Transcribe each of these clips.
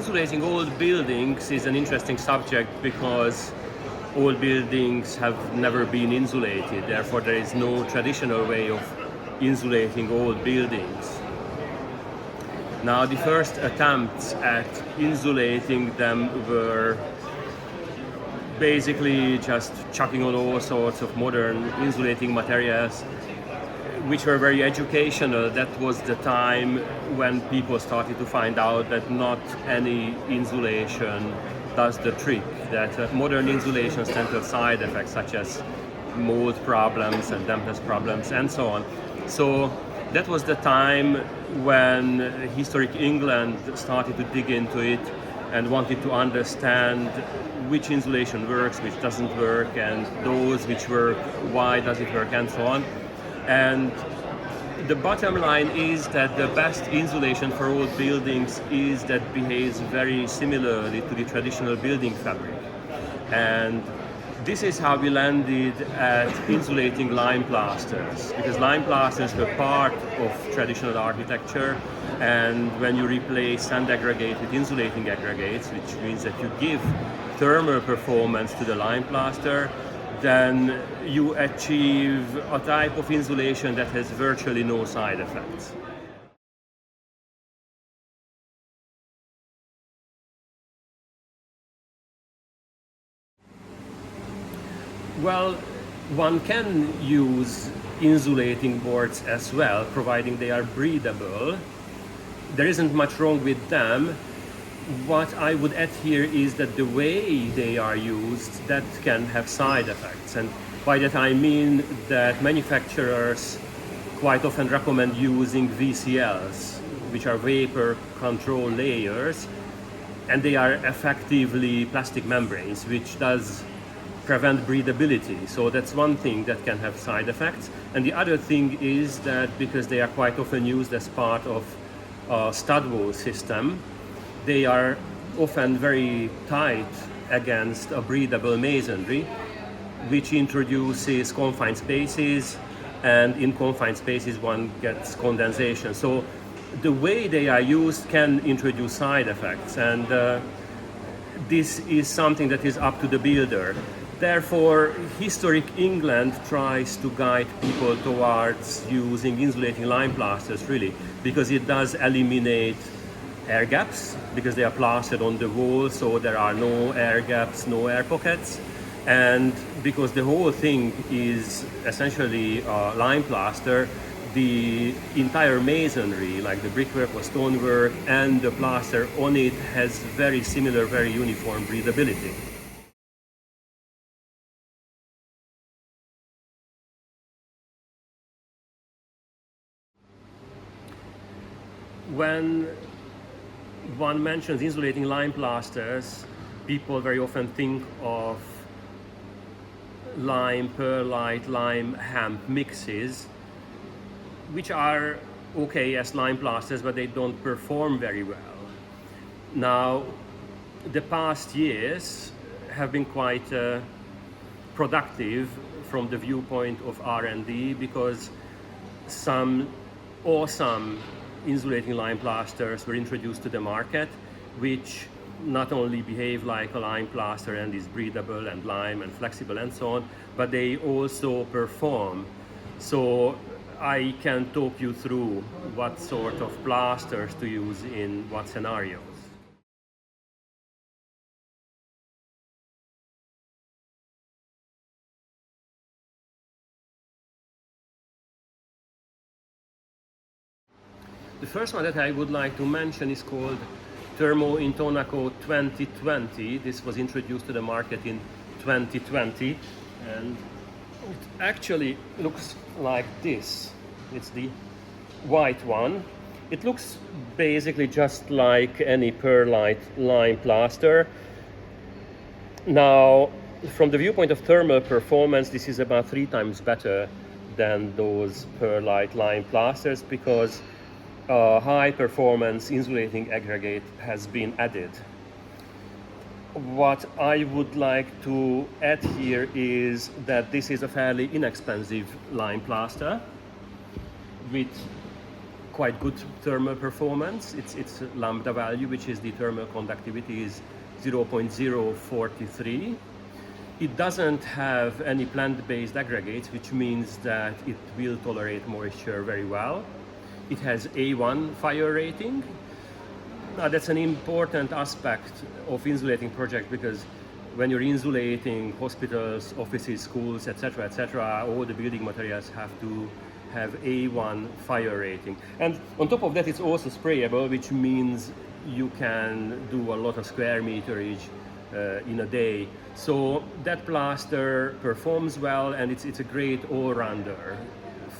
insulating old buildings is an interesting subject because old buildings have never been insulated. Therefore, there is no traditional way of insulating old buildings. Now, the first attempts at insulating them were basically just chucking on all sorts of modern insulating materials, which were very educational. That was the time when people started to find out that not any insulation does the trick, that modern insulations tend to have side effects such as mold problems and dampness problems and so on. So that was the time when historic England started to dig into it and wanted to understand which insulation works, which doesn't work, and those which work, why does it work, and so on. And the bottom line is that the best insulation for old buildings is that behaves very similarly to the traditional building fabric. And this is how we landed at insulating lime plasters, because lime plasters were part of traditional architecture, and when you replace sand aggregate with insulating aggregates, which means that you give thermal performance to the lime plaster, then you achieve a type of insulation that has virtually no side effects. Well, one can use insulating boards as well, providing they are breathable. There isn't much wrong with them. What I would add here is that the way they are used, that can have side effects. And by that I mean that manufacturers quite often recommend using VCLs, which are vapor control layers, and they are effectively plastic membranes, which does prevent breathability. So that's one thing that can have side effects. And the other thing is that because they are quite often used as part of a stud wall system, they are often very tight against a breathable masonry, which introduces confined spaces, and in confined spaces one gets condensation. So the way they are used can introduce side effects, and this is something that is up to the builder. Therefore, historic England tries to guide people towards using insulating lime plasters, really, because it does eliminate air gaps, because they are plastered on the wall, so there are no air gaps, no air pockets, and because the whole thing is essentially lime plaster, the entire masonry, like the brickwork or stonework and the plaster on it, has very similar, very uniform breathability. When one mentions insulating lime plasters, people very often think of lime perlite, lime hemp mixes, which are okay as lime plasters, but they don't perform very well. Now, the past years have been quite productive from the viewpoint of R&D, because some awesome insulating lime plasters were introduced to the market, which not only behave like a lime plaster and is breathable and lime and flexible and so on, but they also perform. So I can talk you through what sort of plasters to use in what scenarios. The first one that I would like to mention is called Thermo Intonaco 2020. This was introduced to the market in 2020, and it actually looks like this. It's the white one. It looks basically just like any perlite lime plaster. Now, from the viewpoint of thermal performance, this is about 3 times better than those perlite lime plasters, because high performance insulating aggregate has been added. What I would like to add here is that this is a fairly inexpensive lime plaster with quite good thermal performance. Its lambda value, which is the thermal conductivity, is 0.043. It doesn't have any plant-based aggregates, which means that it will tolerate moisture very well. It has A1 fire rating. Now that's an important aspect of insulating project, because when you're insulating hospitals, offices, schools, etc., all the building materials have to have A1 fire rating. And on top of that, it's also sprayable, which means you can do a lot of square meterage in a day. So that plaster performs well, and it's a great all-rounder.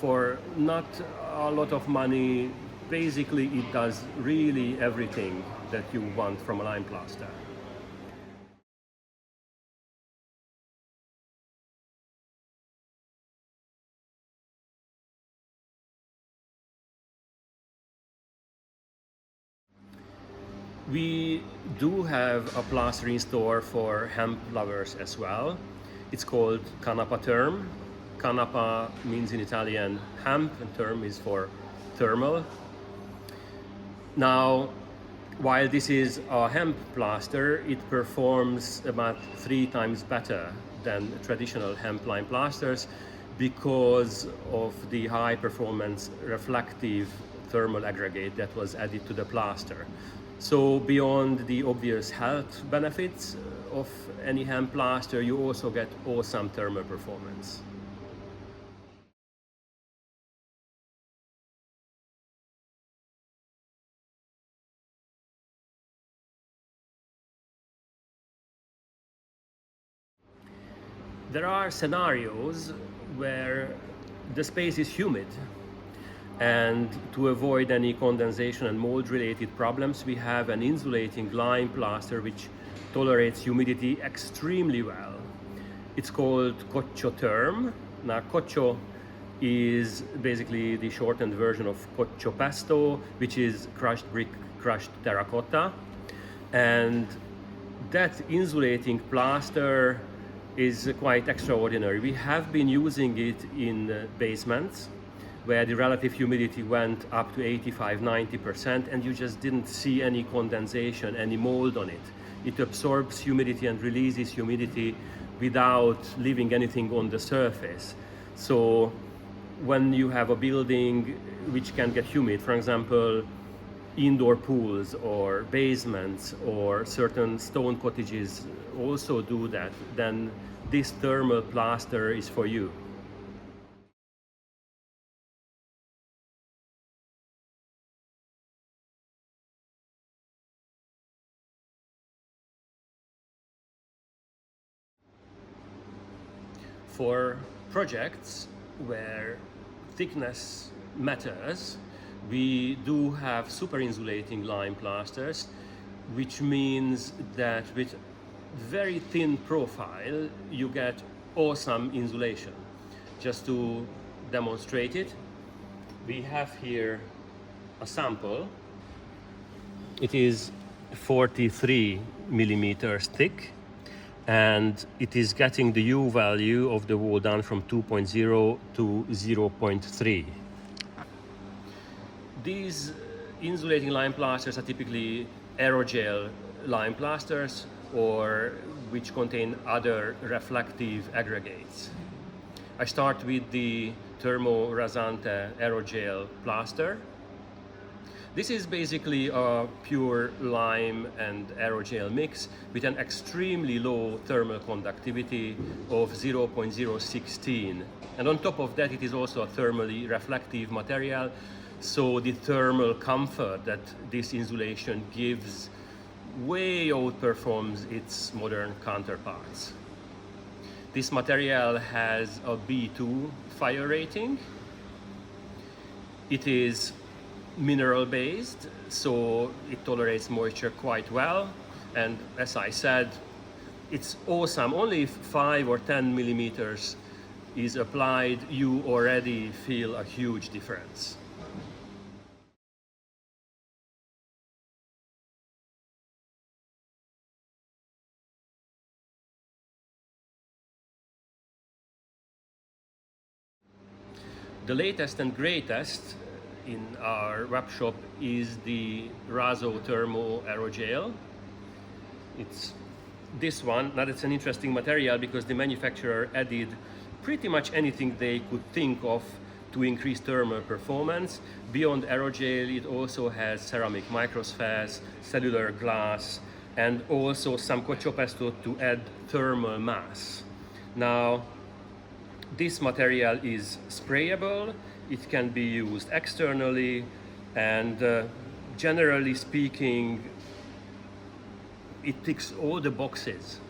For not a lot of money, basically it does really everything that you want from a lime plaster. We do have a plastering store for hemp lovers as well. It's called Canapa Term. Canapa means in Italian hemp, and term is for thermal. Now, while this is a hemp plaster, it performs about 3 times better than traditional hemp-lime plasters because of the high performance reflective thermal aggregate that was added to the plaster. So beyond the obvious health benefits of any hemp plaster, you also get awesome thermal performance. There are scenarios where the space is humid, and to avoid any condensation and mold related problems, we have an insulating lime plaster which tolerates humidity extremely well. It's called Coccio Term. Now Coccio is basically the shortened version of Coccio Pesto, which is crushed brick, crushed terracotta. And that insulating plaster is quite extraordinary. We have been using it in basements where the relative humidity went up to 85-90%, and you just didn't see any condensation, any mold on it. It absorbs humidity and releases humidity without leaving anything on the surface. So when you have a building which can get humid, for example, indoor pools or basements or certain stone cottages also do that, then this thermal plaster is for you. For projects where thickness matters, we do have super insulating lime plasters, which means that with very thin profile you get awesome insulation. Just to demonstrate it, we have here a sample. It is 43 millimeters thick, and it is getting the U value of the wall down from 2.0 to 0.3. These insulating lime plasters are typically aerogel lime plasters, or which contain other reflective aggregates. I start with the Thermo-Rasante aerogel plaster. This is basically a pure lime and aerogel mix with an extremely low thermal conductivity of 0.016. And on top of that, it is also a thermally reflective material, so the thermal comfort that this insulation gives way outperforms its modern counterparts. This material has a B2 fire rating. It is mineral based, so it tolerates moisture quite well, and as I said, it's awesome. Only if 5 or 10 millimeters is applied, you already feel a huge difference. The latest and greatest in our web shop is the Razo Thermo Aerogel. It's this one. Now it's an interesting material because the manufacturer added pretty much anything they could think of to increase thermal performance. Beyond aerogel, it also has ceramic microspheres, cellular glass, and also some cocciopesto to add thermal mass. Now, this material is sprayable, it can be used externally, and generally speaking, it ticks all the boxes